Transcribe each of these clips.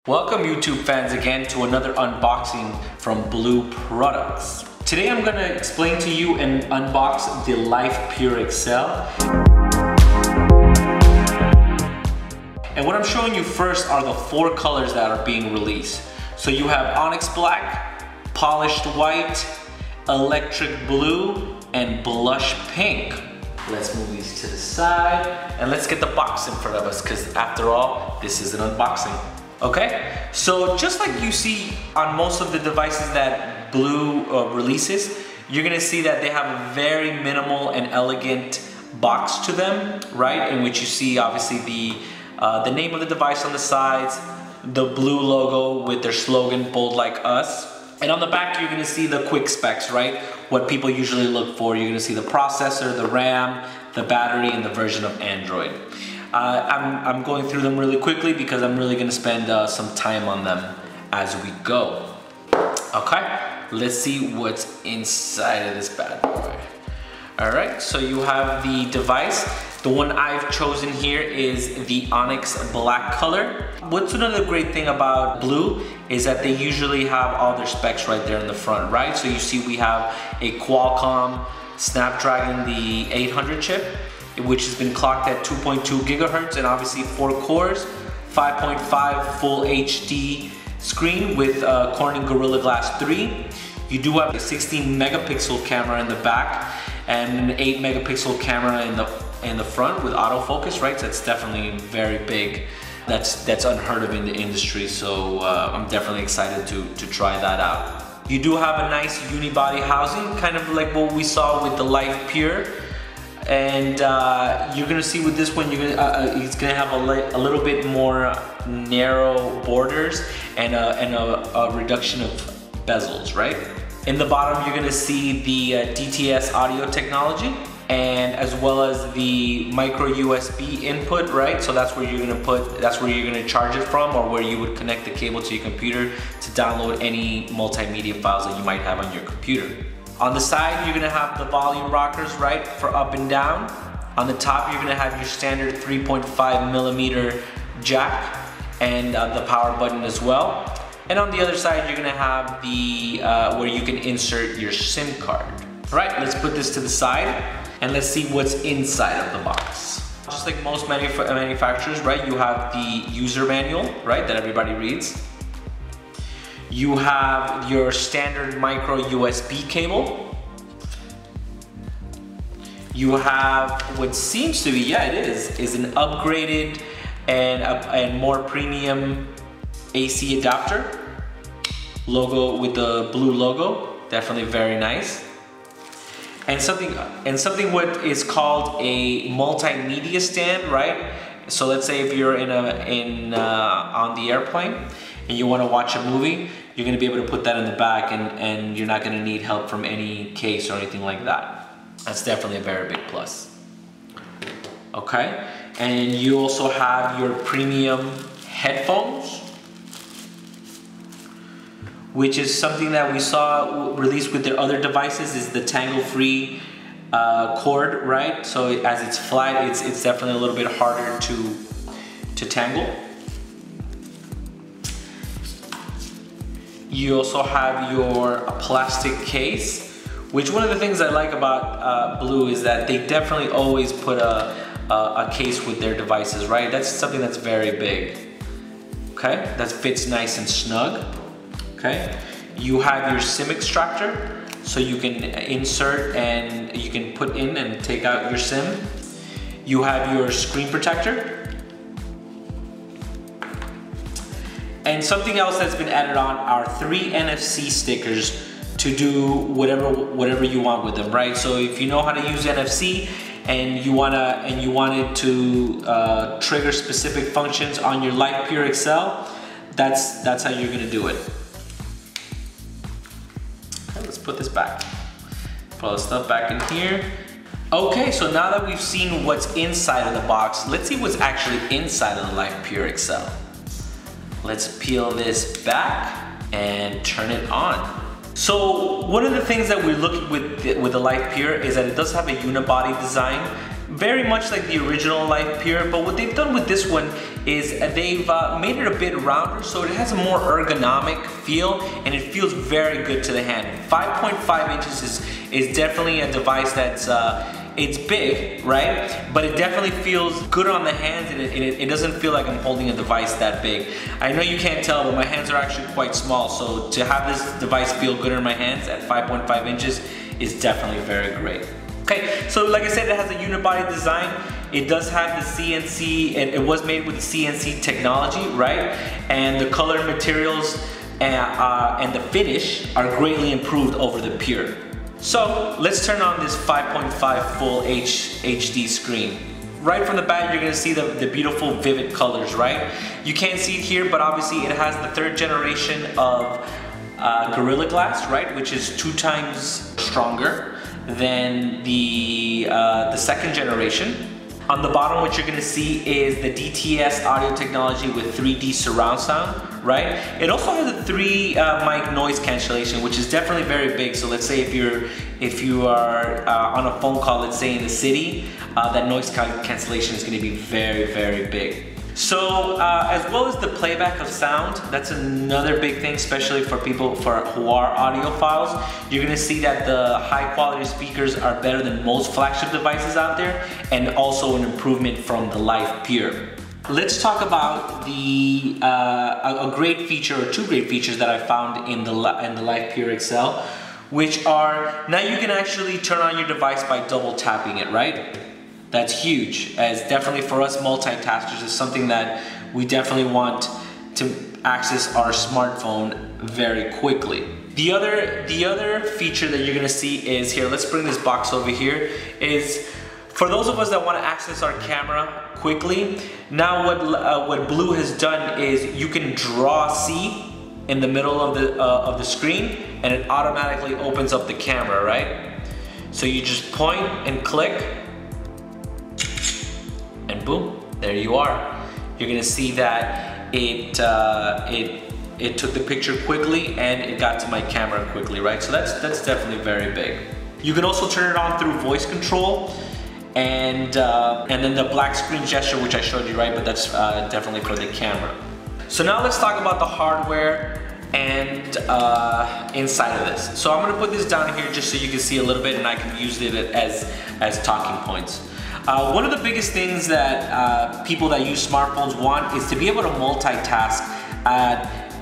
Welcome YouTube fans again to another unboxing from Blue Products. Today I'm going to explain to you and unbox the Life Pure XL. And what I'm showing you first are the four colors that are being released. So you have Onyx Black, Polished White, Electric Blue, and Blush Pink. Let's move these to the side and let's get the box in front of us because after all, this is an unboxing. Okay, so just like you see on most of the devices that Blue releases, you're gonna see that they have a very minimal and elegant box to them, right? In which you see obviously the name of the device on the sides, the Blue logo with their slogan, Bold Like Us. And on the back, you're gonna see the quick specs, right? What people usually look for. You're gonna see the processor, the RAM, the battery, and the version of Android. I'm going through them really quickly because I'm really gonna spend some time on them as we go. Okay, let's see what's inside of this bad boy. All right, so you have the device. The one I've chosen here is the Onyx Black color. What's another great thing about Blue is that they usually have all their specs right there in the front, right? So you see we have a Qualcomm Snapdragon, the 800 chip, which has been clocked at 2.2 gigahertz and obviously 4 cores, 5.5 full HD screen with Corning Gorilla Glass 3. You do have a 16 megapixel camera in the back and an 8 megapixel camera in the front with autofocus, right? So that's definitely very big. That's unheard of in the industry, so I'm definitely excited to try that out. You do have a nice unibody housing, kind of like what we saw with the Life Pure. And you're gonna see with this one, it's gonna have a little bit more narrow borders and a reduction of bezels, right? In the bottom, you're gonna see the DTS audio technology, and as well as the micro USB input, right? So that's where you're gonna charge it from, or where you would connect the cable to your computer to download any multimedia files that you might have on your computer. On the side, you're gonna have the volume rockers, right, for up and down. On the top, you're gonna have your standard 3.5 millimeter jack and the power button as well. And on the other side, you're gonna have the where you can insert your SIM card. All right, let's put this to the side and let's see what's inside of the box. Just like most manufacturers, right, you have the user manual, right, that everybody reads. You have your standard micro USB cable. You have what seems to be, yeah, it is an upgraded and more premium AC adapter. Logo with the Blue logo, definitely very nice. And something what is called a multimedia stand, right? So let's say if you're on the airplane and you want to watch a movie, you're going to be able to put that in the back and you're not going to need help from any case or anything like that. That's definitely a very big plus. Okay, and you also have your premium headphones, which is something that we saw released with their other devices, is the tangle-free cord, right? So as it's flat, it's definitely a little bit harder to tangle. You also have your plastic case, which one of the things I like about Blue is that they definitely always put a case with their devices, right? That's something that's very big, okay? That fits nice and snug, okay? You have your SIM extractor, so you can insert and you can put in and take out your SIM. You have your screen protector. And something else that's been added on are 3 NFC stickers to do whatever you want with them, right? So if you know how to use NFC and you want it to trigger specific functions on your Life Pure XL, that's how you're gonna do it. Okay, let's put this back. Put all the stuff back in here. Okay, so now that we've seen what's inside of the box, let's see what's actually inside of the Life Pure XL. Let's peel this back and turn it on. So one of the things that we're looking with the Life Pure is that it does have a unibody design, very much like the original Life Pure, but what they've done with this one is they've made it a bit rounder, so it has a more ergonomic feel, and it feels very good to the hand. 5.5 inches is definitely a device that's it's big, right? But it definitely feels good on the hands, and it doesn't feel like I'm holding a device that big. I know you can't tell, but my hands are actually quite small, so to have this device feel good in my hands at 5.5 inches is definitely very great. Okay, so like I said, it has a unibody design. It does have the CNC, it was made with the CNC technology, right? And the color materials and the finish are greatly improved over the Pure. So let's turn on this 5.5 full HD screen. Right from the bat, you're gonna see the beautiful vivid colors, right? You can't see it here, but obviously it has the 3rd generation of Gorilla Glass, right? Which is 2 times stronger than the 2nd generation. On the bottom, what you're gonna see is the DTS audio technology with 3D surround sound, right? It also has a 3 mic noise cancellation, which is definitely very big. So let's say if you are on a phone call, let's say in the city, that noise cancellation is gonna be very, very big. So as well as the playback of sound, that's another big thing, especially for people who are audiophiles. You're gonna see that the high quality speakers are better than most flagship devices out there, and also an improvement from the Life Pure. Let's talk about a great feature, or 2 great features that I found in the Life Pure XL, which are, now you can actually turn on your device by double tapping it, right? That's huge, as definitely for us multitaskers is something that we definitely want to access our smartphone very quickly. The other feature that you're gonna see is here, let's bring this box over here, is for those of us that want to access our camera quickly, now what Blue has done is you can draw C in the middle of the screen, and it automatically opens up the camera, right? So you just point and click, and boom, there you are. You're gonna see that it took the picture quickly and it got to my camera quickly, right? So that's definitely very big. You can also turn it on through voice control, and then the black screen gesture, which I showed you, right? But that's definitely for the camera. So now let's talk about the hardware and inside of this. So I'm gonna put this down here just so you can see a little bit, and I can use it as talking points. One of the biggest things that people that use smartphones want is to be able to multitask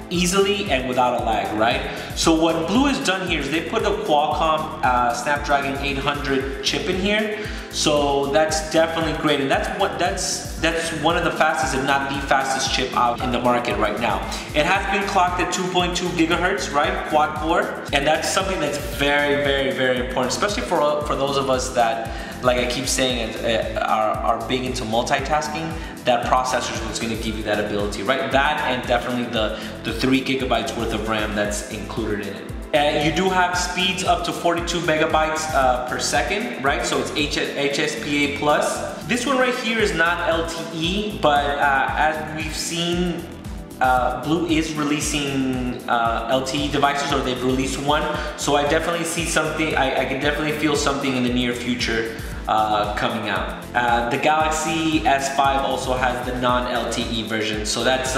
easily and without a lag, right? So what Blue has done here is they put a Qualcomm Snapdragon 800 chip in here. So that's definitely great, and that's one of the fastest, if not the fastest chip out in the market right now. It has been clocked at 2.2 gigahertz, right, quad core, and that's something that's very, very, very important, especially for those of us that, like I keep saying, are big into multitasking. That processor is what's going to give you that ability, right? That, and definitely the 3 gigabytes worth of RAM that's included in it. You do have speeds up to 42 megabytes per second, right? So it's HSPA plus. This one right here is not LTE, but as we've seen, Blue is releasing LTE devices, or they've released one. So I definitely see something, I can definitely feel something in the near future coming out. The Galaxy S5 also has the non-LTE version. So that's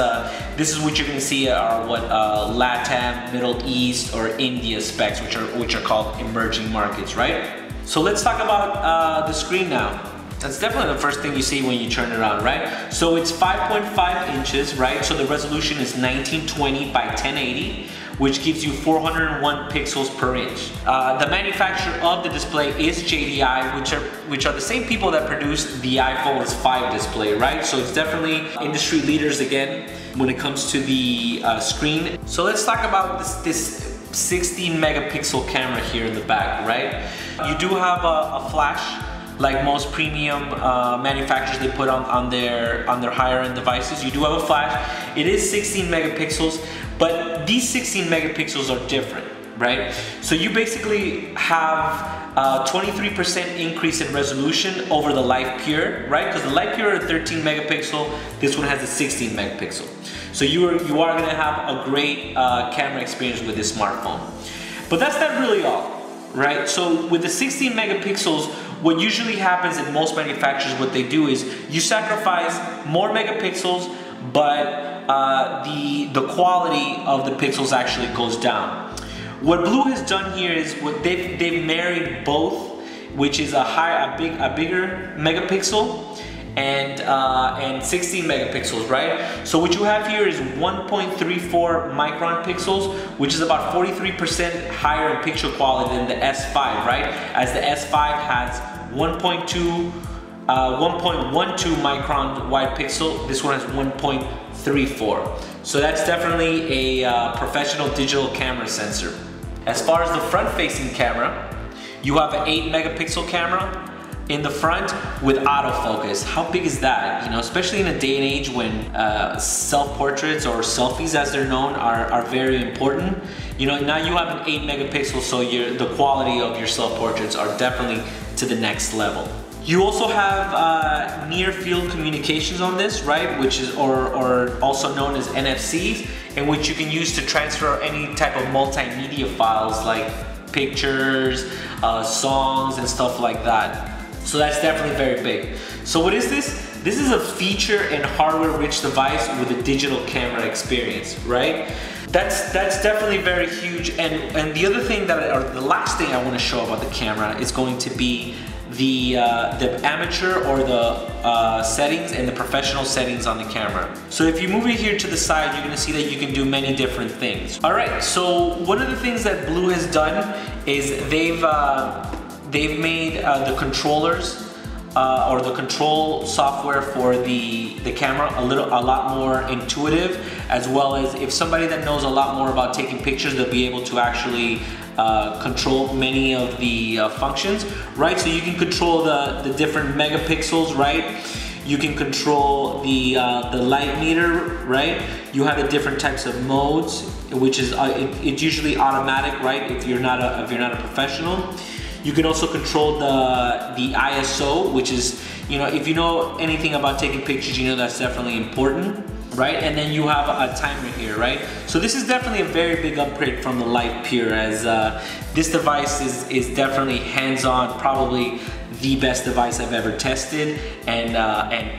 this is what you're gonna see are what LATAM, Middle East, or India specs, which are called emerging markets, right? So let's talk about the screen now. That's definitely the first thing you see when you turn it on, right? So it's 5.5 inches, right? So the resolution is 1920 by 1080, which gives you 401 pixels per inch. The manufacturer of the display is JDI, which are the same people that produced the iPhone 5 display, right? So it's definitely industry leaders again when it comes to the screen. So let's talk about this 16 megapixel camera here in the back, right? You do have a flash. Like most premium manufacturers, they put on their higher end devices. You do have a flash. It is 16 megapixels, but these 16 megapixels are different, right? So you basically have a 23% increase in resolution over the Life Pure, right? Because the Life Pure is 13 megapixel, this one has a 16 megapixel. So you are gonna have a great camera experience with this smartphone. But that's not really all, right? So with the 16 megapixels, what usually happens in most manufacturers, what they do is you sacrifice more megapixels, but the quality of the pixels actually goes down. What Blue has done here is what they've married both, which is a bigger megapixel and 16 megapixels, right? So what you have here is 1.34 micron pixels, which is about 43% higher in picture quality than the S5, right? As the S5 has 1.12 micron wide pixel, this one has 1.34. So that's definitely a professional digital camera sensor. As far as the front-facing camera, you have an 8 megapixel camera in the front with autofocus. How big is that? You know, especially in a day and age when self-portraits or selfies, as they're known, are very important. You know, now you have an 8 megapixel, so the quality of your self-portraits are definitely to the next level. You also have near field communications on this, right? Which is, or also known as NFCs, in which you can use to transfer any type of multimedia files like pictures, songs, and stuff like that. So that's definitely very big. So what is this? This is a feature and hardware-rich device with a digital camera experience, right? That's definitely very huge. And the other thing or the last thing I want to show about the camera is going to be the amateur or the settings and the professional settings on the camera. So if you move it here to the side, you're gonna see that you can do many different things. All right, so one of the things that Blue has done is they've made the controllers or the control software for the camera a lot more intuitive, as well as if somebody that knows a lot more about taking pictures, they'll be able to actually control many of the functions, right? So you can control the different megapixels, right? You can control the light meter, right? You have the different types of modes, which is it's usually automatic, right? If you're not a professional. You can also control the ISO, which is, you know, if you know anything about taking pictures, you know that's definitely important, right? And then you have a timer here, right? So this is definitely a very big upgrade from the LivePure, as this device is definitely hands-on, probably the best device I've ever tested and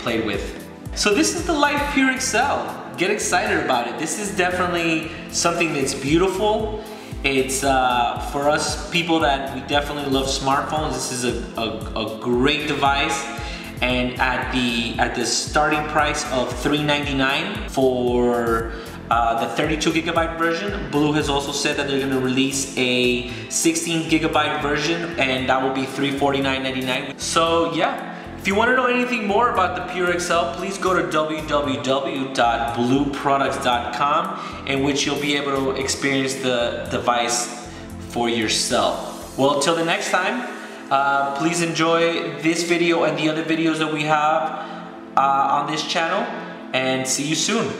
played with. So this is the LivePure XL. Get excited about it. This is definitely something that's beautiful. It's for us people that we definitely love smartphones. This is a great device, and at the starting price of $399 for the 32 gigabyte version. Blue has also said that they're going to release a 16 gigabyte version, and that will be $349.99. So yeah. If you want to know anything more about the Pure XL, please go to www.blueproducts.com, in which you'll be able to experience the device for yourself. Well, until the next time, please enjoy this video and the other videos that we have on this channel, and see you soon.